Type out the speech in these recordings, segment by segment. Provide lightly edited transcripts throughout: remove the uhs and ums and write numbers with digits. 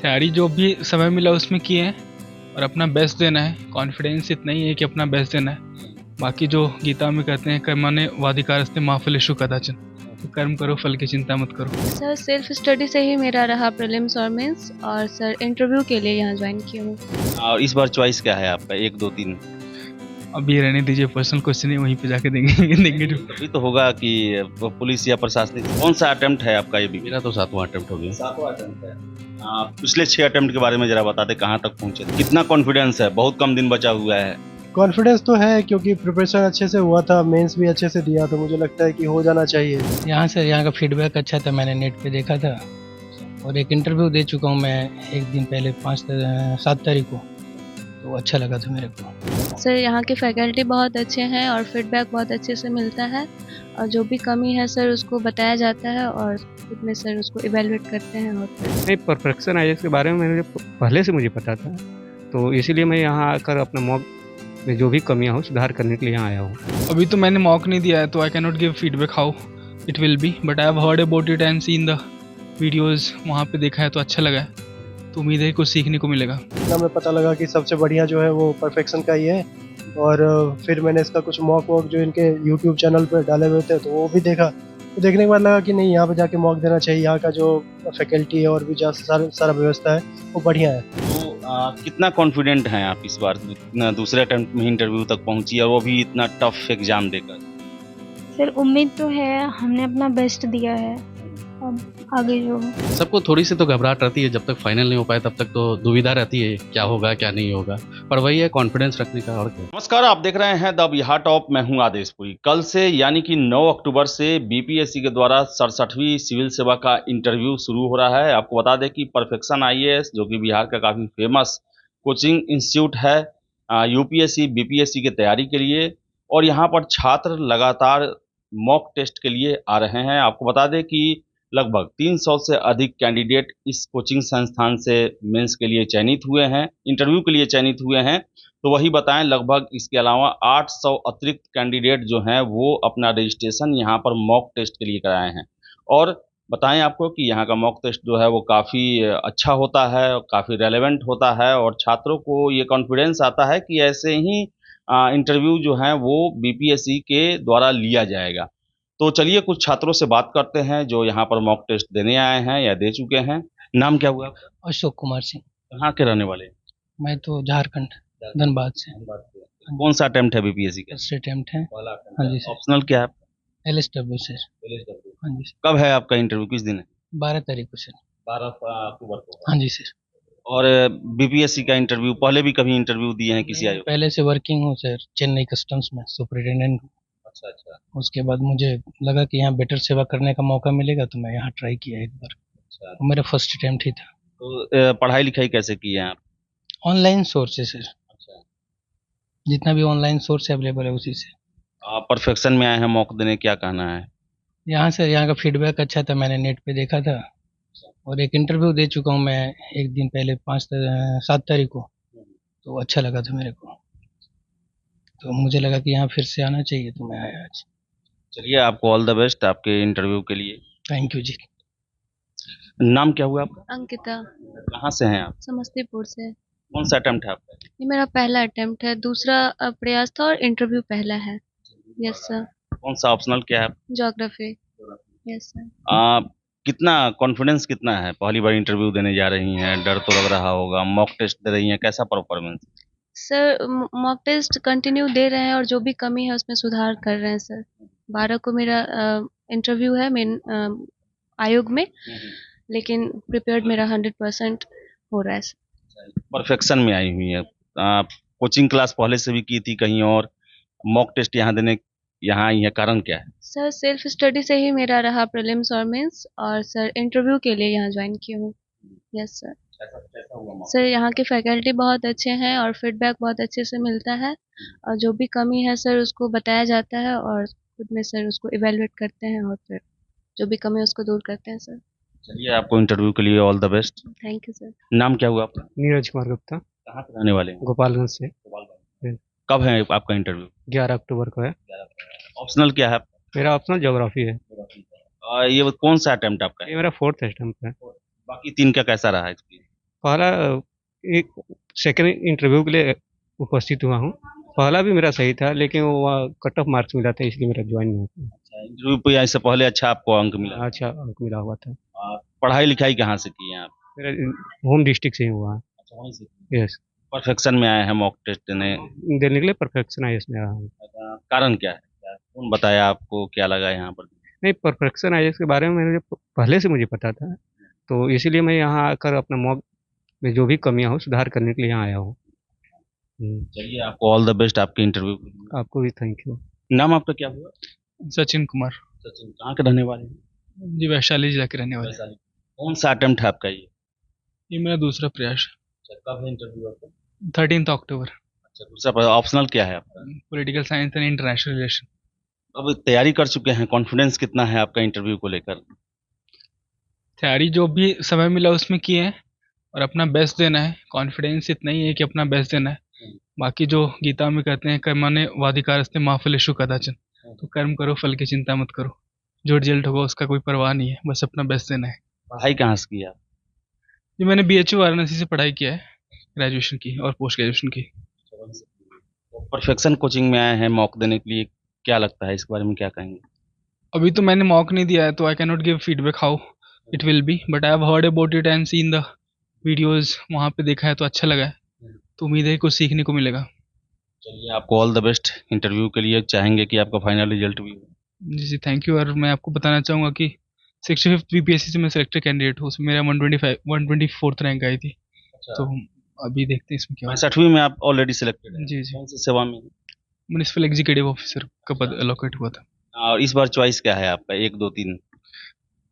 तैयारी जो भी समय मिला उसमें किए हैं और अपना बेस्ट देना है। कॉन्फिडेंस इतना ही है कि अपना बेस्ट देना है। बाकी जो गीता में कहते हैं कर्मण्य वाधिकारस्ते मा फलेषु कदाचन, तो कर्म करो फल की चिंता मत करो। सर सेल्फ स्टडी से ही मेरा रहा प्रीलिम्स और मेंस, और सर इंटरव्यू के लिए यहाँ ज्वाइन की हूँ। और इस बार चॉइस क्या है आपका? 1 2 3 अभी रहने दीजिए, पर्सनल क्वेश्चन है वहीं पे जाके देंगे अभी तो होगा कि पुलिस या प्रशासनिक। कौन सा अटेम्प्ट है आपका? ये भी मेरा तो 7वां अटेम्प्ट हो गया। 7वां अटेम्प्ट है। पिछले 6 अटेम्प्ट के बारे में जरा बता दे, कहाँ तक पहुंचे, कितना कॉन्फिडेंस है? बहुत कम दिन बचा हुआ है। कॉन्फिडेंस तो है क्योंकि प्रिपरेशन अच्छे से हुआ था, मेंस भी अच्छे से दिया, तो मुझे लगता है कि हो जाना चाहिए। यहाँ का फीडबैक अच्छा था, मैंने नेट पे देखा था और एक इंटरव्यू दे चुका हूँ मैं एक दिन पहले 7 तारीख को, तो अच्छा लगा था मेरे को। सर यहाँ के फैकल्टी बहुत अच्छे हैं और फीडबैक बहुत अच्छे से मिलता है, और जो भी कमी है सर उसको बताया जाता है और खुद में सर उसको इवेलुएट करते हैं। और नहीं, परफेक्शन आईएएस के बारे में पहले से मुझे पता था, तो इसीलिए मैं यहाँ आकर अपना मॉक में जो भी कमियाँ हो सुधार करने के लिए यहाँ आया हूँ। अभी तो मैंने मॉक नहीं दिया है तो I can not give feedback how it will be, but I have heard about it and seen the videos. वहाँ पे देखा है तो अच्छा लगा है, तो उम्मीद है कुछ सीखने को मिलेगा। हमें पता लगा कि सबसे बढ़िया जो है वो परफेक्शन का ही है, और फिर मैंने इसका कुछ मॉक वॉक जो इनके यूट्यूब चैनल पर डाले हुए थे तो वो भी देखा, तो देखने के बाद लगा कि नहीं, यहाँ पे जाके मॉक देना चाहिए। यहाँ का जो फैकल्टी है और भी जो सारा व्यवस्था है वो बढ़िया है। तो कितना कॉन्फिडेंट हैं आप इस बार? दूसरे अटेम्प्ट में इंटरव्यू तक पहुंची और वो भी इतना टफ एग्जाम देकर। सर उम्मीद तो है, हमने अपना बेस्ट दिया है, अब आगे जो हो। सबको थोड़ी सी तो घबराहट रहती है, जब तक फाइनल नहीं हो पाए तब तक तो दुविधा रहती है क्या होगा क्या नहीं होगा, पर वही है कॉन्फिडेंस रखने का और क्या। नमस्कार, आप देख रहे हैं द बिहार टॉप। मैं हूं आदेशपुरी। कल से यानी कि 9 अक्टूबर से बीपीएससी के द्वारा 67वीं सिविल सेवा का इंटरव्यू शुरू हो रहा है। आपको बता दें कि परफेक्शन आईएएस, जो कि बिहार का काफ़ी फेमस कोचिंग इंस्टीट्यूट है यूपीएससी बीपीएससी की तैयारी के लिए, और यहाँ पर छात्र लगातार मॉक टेस्ट के लिए आ रहे हैं। आपको बता दें कि लगभग 300 से अधिक कैंडिडेट इस कोचिंग संस्थान से मेंस के लिए चयनित हुए हैं, इंटरव्यू के लिए चयनित हुए हैं। तो वही बताएं, लगभग इसके अलावा 800 अतिरिक्त कैंडिडेट जो हैं वो अपना रजिस्ट्रेशन यहाँ पर मॉक टेस्ट के लिए कराए हैं। और बताएं आपको कि यहाँ का मॉक टेस्ट जो है वो काफ़ी अच्छा होता है, काफ़ी रेलेवेंट होता है, और छात्रों को ये कॉन्फिडेंस आता है कि ऐसे ही इंटरव्यू जो है वो बीपीएससी के द्वारा लिया जाएगा। तो चलिए कुछ छात्रों से बात करते हैं जो यहाँ पर मॉक टेस्ट देने आए हैं या दे चुके हैं। नाम क्या हुआ? अशोक कुमार सिंह। कहाँ के रहने वाले? मैं तो झारखंड धनबाद से। कौन सा अटेम्प्ट है बीपीएससी का? फर्स्ट अटेम्प्ट है। हाँ जी सर। ऑप्शनल क्या है? LSW sir. हाँ जी सर। कब है आपका इंटरव्यू? किस दिन है? 12 तारीख को सर। 12 अक्टूबर को। हाँ जी सर। और बीपीएससी का इंटरव्यू पहले भी कभी इंटरव्यू दिए हैं किसी आयोग? पहले से वर्किंग हूँ सर चेन्नई कस्टम्स में सुपरिटेंडेंट। अच्छा अच्छा। उसके बाद मुझे लगा कि यहाँ बेटर सेवा करने का मौका मिलेगा, तो मैं यहाँ ट्राई किया एक बार। अच्छा। मेरा फर्स्ट अटेम्प्ट ही था। तो पढ़ाई लिखाई कैसे की है आप? ऑनलाइन सोर्स से सर, अच्छा। जितना भी ऑनलाइन सोर्स अवेलेबल है उसी से। आप परफेक्शन में आए हैं मॉक देने, क्या कहना है? यहाँ का फीडबैक अच्छा था, मैंने नेट पे देखा था और एक इंटरव्यू दे चुका हूँ मैं एक दिन पहले 7 तारीख को, तो अच्छा लगा था मेरे को, तो मुझे लगा कि यहाँ फिर से आना चाहिए, तो मैं आया आज। चलिए, आपको ऑल द बेस्ट आपके इंटरव्यू के लिए। थैंक यू जी। नाम क्या हुआ आपका? अंकिता। कहाँ से हैं आप? समस्तीपुर से। कौन सा अटेम्प्ट है आपका? ये मेरा पहला अटेम्प्ट है, दूसरा प्रयास था और इंटरव्यू पहला है। Yes sir. कौन सा ऑप्शनल क्या है? ज्योग्राफी। Yes sir. कितना कॉन्फिडेंस कितना है? पहली बार इंटरव्यू देने जा रही हैं, डर तो लग रहा होगा, मॉक टेस्ट दे रही हैं, कैसा performance? Sir mock test continue दे रहे हैं और जो भी कमी है उसमें सुधार कर रहे हैं सर। 12 को मेरा इंटरव्यू है मेन आयोग में, लेकिन प्रिपेयर्ड मेरा 100% हो रहा है सर। परफेक्शन में आई हुई है। कोचिंग क्लास पहले से भी की थी कहीं और, मॉक टेस्ट यहाँ देने यहाँ आई है, कारण क्या है? सर सेल्फ स्टडी से ही मेरा रहा प्रीलिम्स और मेंस, और सर इंटरव्यू के लिए यहाँ ज्वाइन की हूँ। Yes sir. सर यहाँ के फैकल्टी बहुत अच्छे हैं और फीडबैक बहुत अच्छे से मिलता है, और जो भी कमी है सर उसको बताया जाता है और खुद में सर उसको इवेलुएट करते हैं और फिर जो भी कमी है उसको दूर करते हैं सर। चलिए, आपको इंटरव्यू के लिए all the best. Thank you sir. नाम क्या हुआ आपका? नीरज कुमार गुप्ता। कहाँ से रहने वाले हैं? गोपालगंज से। कब है आपका इंटरव्यू? 11 अक्टूबर को है। ऑप्शनल क्या है? मेरा ऑप्शनल ज्योग्राफी है। ये कौन सा अटेम्प्ट आपका है? ये मेरा 4th अटेम्प्ट है। बाकी 3 का कैसा रहा एक्सपीरियंस? पहला एक सेकंड इंटरव्यू के लिए उपस्थित हुआ हूँ। पहला भी मेरा सही था, लेकिन वो कट ऑफ मार्क्स मिला था, इसलिए मेरा ज्वाइन नहीं हुआ। इंटरव्यू पे इससे पहले अच्छा आपको अंक मिला? अच्छा अंक मिला हुआ था। पढ़ाई लिखाई कहाँ से की है आप? मेरा होम डिस्ट्रिक्ट से ही हुआ है। अच्छा, वहीं से यस, परफेक्शन में आए हैं मॉक टेस्ट देने? देने के लिए परफेक्शन आई में आया हूँ। कारण क्या है, कौन बताया आपको, क्या लगा यहाँ पर? नहीं, परफेक्शन आई के बारे में मुझे पहले से मुझे पता था, तो इसीलिए मैं यहाँ आकर अपना मॉक में जो भी कमियां हो सुधार करने के लिए यहाँ आया हूँ। चलिए, आपको ऑल द बेस्ट आपके इंटरव्यू। आपको भी थैंक यू। नाम आपका क्या हुआ? सचिन कुमार। सचिन, कहाँ के रहने वाले हैं? जी, वैशाली जिला के रहने वाले। वैशाली। कौन सा अटेम्प्ट है आपका ये? मेरा दूसरा प्रयास अच्छा, कब है इंटरव्यू आपका? 13 अक्टूबर। अच्छा, दूसरा ऑप्शनल क्या है आपका? Political science and international relation. अब तैयारी कर चुके हैं, कॉन्फिडेंस कितना है आपका इंटरव्यू को लेकर? तैयारी जो भी समय मिला उसमें किए हैं और अपना बेस्ट देना है। कॉन्फिडेंस इतना ही है कि अपना बेस्ट देना है। बाकी जो गीता में कहते हैं, कर्मण्य वाधिकारस्ते मा फलेषु कदाचन, तो कर्म करो, फल की चिंता मत करो। जो रिजल्ट होगा उसका कोई परवाह नहीं है, बस अपना बेस्ट देना है। पढ़ाई कहाँ से किया? जी, मैंने BHU वाराणसी से पढ़ाई किया है, ग्रेजुएशन की और पोस्ट ग्रेजुएशन की। परफेक्शन कोचिंग में आए हैं मॉक देने के लिए, क्या लगता है, इसके बारे में क्या कहेंगे? अभी तो मैंने मॉक नहीं दिया है, तो I can not give feedback how it will be, but I have heard about it and seen the videos, वहाँ पे देखा है तो अच्छा लगा है, तो उम्मीद है कुछ सीखने को मिलेगा। चलिए, आपको ऑल द बेस्ट इंटरव्यू के लिए, चाहेंगे कि आपका फाइनल रिजल्ट भी हो। जी थैंक यू। और मैं आपको बताना चाहूँगा कि 65th BPSC से मैं सिलेक्टेड कैंडिडेट हूँ, उसमें मेरा 124th रैंक आई थी। तो अभी देखते हैं इसमें क्या होता 65वीं में आप ऑलरेडी सिलेक्टेड हैं? है। जी जी, कौन सी सेवा में? म्यूनिसिपल एग्जीक्यूटिव ऑफिसर का पद एलोकेट हुआ था। और इस बार चॉइस क्या है आपका, 1 2 3?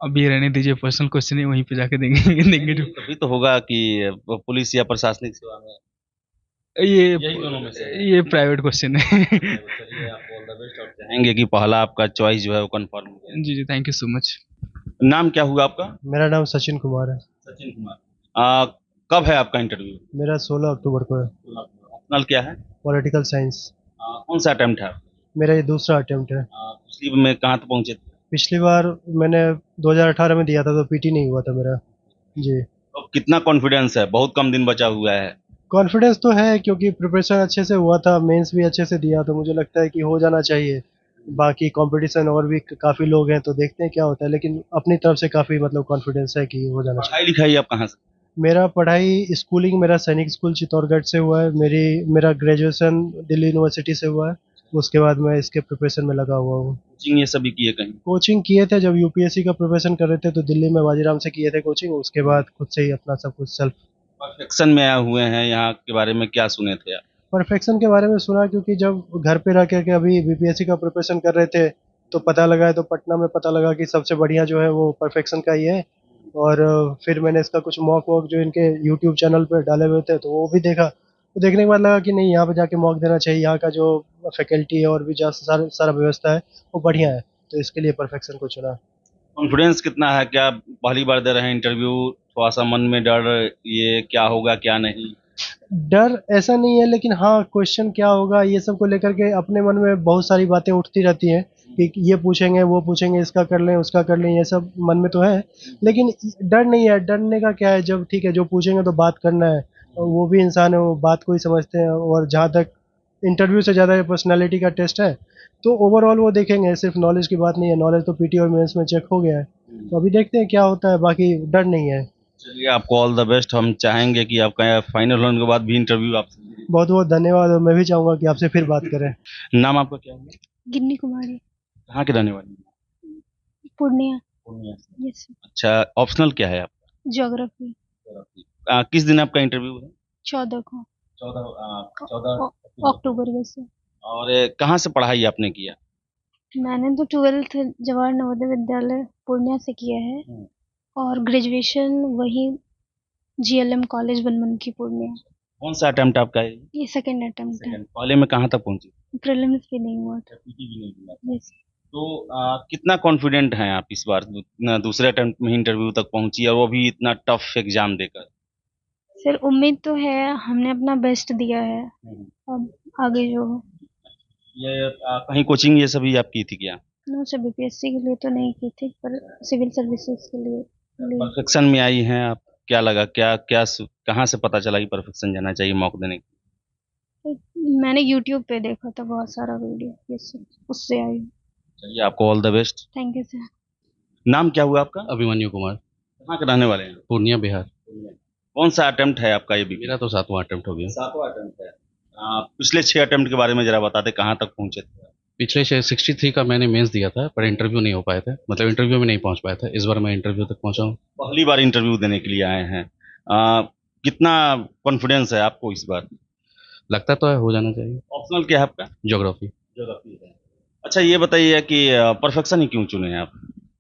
अभी रहने दीजिए, पर्सनल क्वेश्चन है, वहीं पे जाके देंगे देंगे जो तभी तो होगा कि पुलिस या प्रशासनिक सेवा में, यही दोनों में से। ये प्राइवेट क्वेश्चन है। चलिए, आपको ऑल द बेस्ट और चाहेंगे कि पहला आपका चॉइस जो है वो कंफर्म हो जाए। जी जी, थैंक यू सो मच। नाम क्या हुआ आपका? मेरा नाम सचिन कुमार है। सचिन कुमार। कब है आपका इंटरव्यू? मेरा 16 अक्टूबर को है। ऑप्शनल क्या है? Political science. कौन सा अटेम्प्ट है? मेरा ये दूसरा अटेम्प्ट है। पिछली में कहाँ तक पहुँचे थे? पिछली बार मैंने 2018 में दिया था, तो PT नहीं हुआ था मेरा। जी। तो कितना कॉन्फिडेंस है, बहुत कम दिन बचा हुआ है? कॉन्फिडेंस तो है, क्योंकि प्रिपरेशन अच्छे से हुआ था, मेंस भी अच्छे से दिया, तो मुझे लगता है कि हो जाना चाहिए। बाकी कंपटीशन और भी काफ़ी लोग हैं, तो देखते हैं क्या होता है, लेकिन अपनी तरफ से काफ़ी मतलब कॉन्फिडेंस है कि हो जाना चाहिए। पढ़ाई लिखाई आप कहाँ से? मेरा पढ़ाई स्कूलिंग मेरा सैनिक स्कूल चित्तौड़गढ़ से हुआ है। मेरा ग्रेजुएशन दिल्ली यूनिवर्सिटी से हुआ है। उसके बाद मैं इसके प्रिपरेशन में लगा हुआ हूँ। कोचिंग ये सभी किए कहीं? कोचिंग किए थे, जब UPSC का प्रिपरेशन कर रहे थे तो दिल्ली में बाजीराम से किए थे कोचिंग। उसके बाद खुद से ही अपना सब कुछ सेल्फ। परफेक्शन में आए हुए हैं, यहाँ के बारे में क्या सुने थे आप? परफेक्शन के बारे में सुना, क्योंकि जब घर पे रह के अभी BPSC का प्रिपरेशन कर रहे थे तो पता लगा है, तो पटना में पता लगा कि सबसे बढ़िया जो है वो परफेक्शन का ही है। और फिर मैंने इसका कुछ मॉक वॉक जो इनके YouTube चैनल पे डाले हुए थे, तो वो भी देखा। तो देखने के बाद लगा कि नहीं, यहाँ पे जाके मॉक देना चाहिए। यहाँ का जो फैकल्टी है और भी जो सारा व्यवस्था है वो बढ़िया है, तो इसके लिए परफेक्शन को चुना। कॉन्फिडेंस कितना है, क्या पहली बार दे रहे हैं इंटरव्यू, थोड़ा सा मन में डर, ये क्या होगा क्या नहीं? डर ऐसा नहीं है, लेकिन हाँ, क्वेश्चन क्या होगा ये सब को लेकर के अपने मन में बहुत सारी बातें उठती रहती हैं कि ये पूछेंगे, वो पूछेंगे, इसका कर लें, उसका कर लें, ये सब मन में तो है। लेकिन डर नहीं है। डरने का क्या है, जब ठीक है जो पूछेंगे तो बात करना है। और वो भी इंसान है, वो बात को ही समझते हैं। और जहाँ तक इंटरव्यू से ज़्यादा पर्सनैलिटी का टेस्ट है, तो ओवरऑल वो देखेंगे, सिर्फ नॉलेज की बात नहीं है। नॉलेज तो PT और मेंस में चेक हो गया है, तो अभी देखते हैं क्या होता है। बाकी डर नहीं है। चलिए, आपको ऑल द बेस्ट। हम चाहेंगे कि आपका फाइनल होने के बाद भी इंटरव्यू आपसे। बहुत बहुत धन्यवाद, और मैं भी चाहूँगा कि आपसे फिर बात करें। नाम आपका क्या है? गिन्नी कुमारी, कहाँ के रहने वाले हैं? पूर्णिया। पूर्णिया से। यस, अच्छा, ऑप्शनल क्या है आपका? ज्योग्राफी। किस दिन आपका इंटरव्यू है? 14 को 14 अक्टूबर में से। और कहाँ से पढ़ाई आपने किया? मैंने तो 12th जवाहर नवोदय विद्यालय पूर्णिया से किया है, और ग्रेजुएशन वही GLM कॉलेज बनमनखी पूर्णिया। कौन सा अटेम्प्ट आपका है? ये सेकंड अटेम्प्ट है। पहले में कहाँ तक पहुँचे? प्रीलिम्स भी नहीं हुआ था। PT भी नहीं मिला। यस, तो कितना कॉन्फिडेंट हैं आप इस बार, दूसरे अटेम्प्ट में इंटरव्यू तक पहुंची, और वो भी इतना टफ एग्जाम देकर? सर उम्मीद तो है, हमने अपना बेस्ट दिया है, अब आगे जो हो। ये कहीं कोचिंग ये सभी आप की थी क्या? नो सर, BPSC के लिए तो नहीं की थी, पर सिविल सर्विसेज के लिए परफेक्शन में आई हैं आप, क्या लगा, क्या क्या कहाँ से पता चला कि परफेक्शन जाना चाहिए मॉक देने के? मैंने यूट्यूब पे देखा था बहुत सारा वीडियो, यस सर, उससे आई हूँ। चलिए, आपको all the best. Thank you sir. नाम क्या हुआ आपका? अभिमन्यु कुमार, कहाँ के रहने वाले हैं? पूर्णिया बिहार। कौन सा अटेम्प्ट है आपका ये मेरा तो 7वां अटेम्प्ट हो गया। 7वां अटेम्प्ट है। पिछले 6 अटेम्प्ट के बारे में जरा बता दें, कहाँ तक पहुंचे थे? पिछले 63 का मैंने मेंस दिया था, पर इंटरव्यू नहीं हो पाए थे, मतलब इंटरव्यू में नहीं पहुंच पाया था। इस बार मैं इंटरव्यू तक पहुंचा हूँ। पहली बार इंटरव्यू देने के लिए आए हैं। कितना कॉन्फिडेंस है आपको इस बार? लगता तो है हो जाना चाहिए। ऑप्शनल क्या है आपका? ज्योग्राफी। ज्योग्राफी है। अच्छा, ये बताइए कि परफेक्शन ही क्यों चुने हैं आप?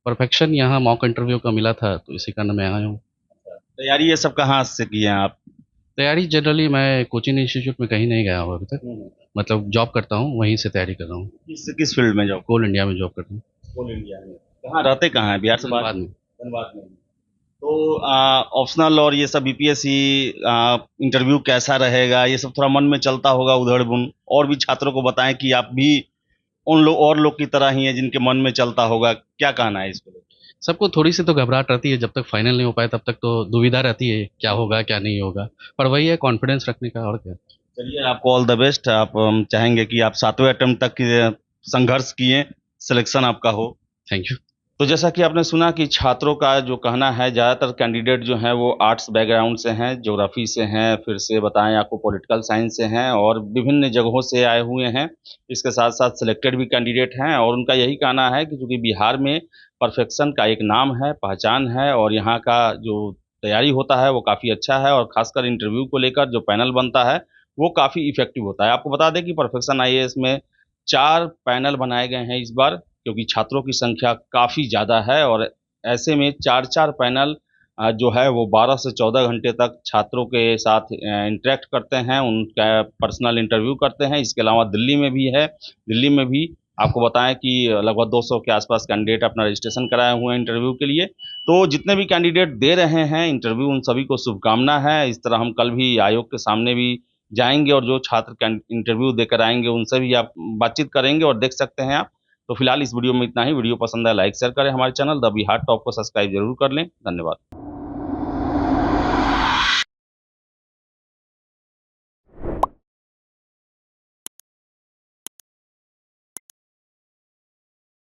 परफेक्शन यहाँ मॉक इंटरव्यू का मिला था, तो इसी कारण मैं आया हूँ। तैयारी ये सब कहाँ से की है आप? तैयारी जनरली मैं कोचिंग इंस्टीट्यूट में कहीं नहीं गया हूँ अभी तक, मतलब जॉब करता हूँ, वहीं से तैयारी कर रहा हूँ। किस फील्ड में जॉब? कोल इंडिया में जॉब करता हूँ। ऑल इंडिया में। कहाँ रहते कहाँ है, बिहार से बाहर? धनबाद में। धनबाद में। तो ऑप्शनल और ये सब बीपीएससी इंटरव्यू कैसा रहेगा, ये सब थोड़ा मन में चलता होगा उधड़ बुन। और भी छात्रों को बताएं कि आप भी उन लोग और लोग की तरह ही हैं जिनके मन में चलता होगा, क्या कहना है इसको? सबको थोड़ी सी तो घबराहट रहती है, जब तक फाइनल नहीं हो पाए तब तक तो दुविधा रहती है क्या होगा क्या नहीं होगा, पर वही है कॉन्फिडेंस रखने का, और क्या। चलिए, आपको ऑल द बेस्ट। आप हम चाहेंगे कि आप 7वें अटेम्प्ट तक की संघर्ष किए, सिलेक्शन आपका हो। Thank you. तो जैसा कि आपने सुना कि छात्रों का जो कहना है, ज़्यादातर कैंडिडेट जो हैं वो आर्ट्स बैकग्राउंड से हैं, ज्योग्राफी से हैं, फिर से बताएं आपको पॉलिटिकल साइंस से हैं और विभिन्न जगहों से आए हुए हैं। इसके साथ साथ सिलेक्टेड भी कैंडिडेट हैं और उनका यही कहना है कि चूँकि बिहार में परफेक्शन का एक नाम है, पहचान है और यहाँ का जो तैयारी होता है वो काफ़ी अच्छा है और ख़ासकर इंटरव्यू को लेकर जो पैनल बनता है वो काफ़ी इफ़ेक्टिव होता है। आपको बता दें कि परफेक्शन आईएएस में 4 पैनल बनाए गए हैं इस बार, क्योंकि छात्रों की संख्या काफ़ी ज़्यादा है और ऐसे में 4-4 पैनल जो है वो 12 से 14 घंटे तक छात्रों के साथ इंटरेक्ट करते हैं, उनका पर्सनल इंटरव्यू करते हैं। इसके अलावा दिल्ली में भी है, दिल्ली में भी आपको बताएं कि लगभग 200 के आसपास कैंडिडेट अपना रजिस्ट्रेशन कराए हुए हैं इंटरव्यू के लिए। तो जितने भी कैंडिडेट दे रहे हैं इंटरव्यू, उन सभी को शुभकामना है। इस तरह हम कल भी आयोग के सामने भी जाएंगे और जो छात्र इंटरव्यू देकर आएंगे उनसे भी आप बातचीत करेंगे और देख सकते हैं आप। तो फिलहाल इस वीडियो में इतना ही। वीडियो पसंद है लाइक शेयर करें, हमारे चैनल द बिहार टॉप को सब्सक्राइब जरूर कर लें। धन्यवाद।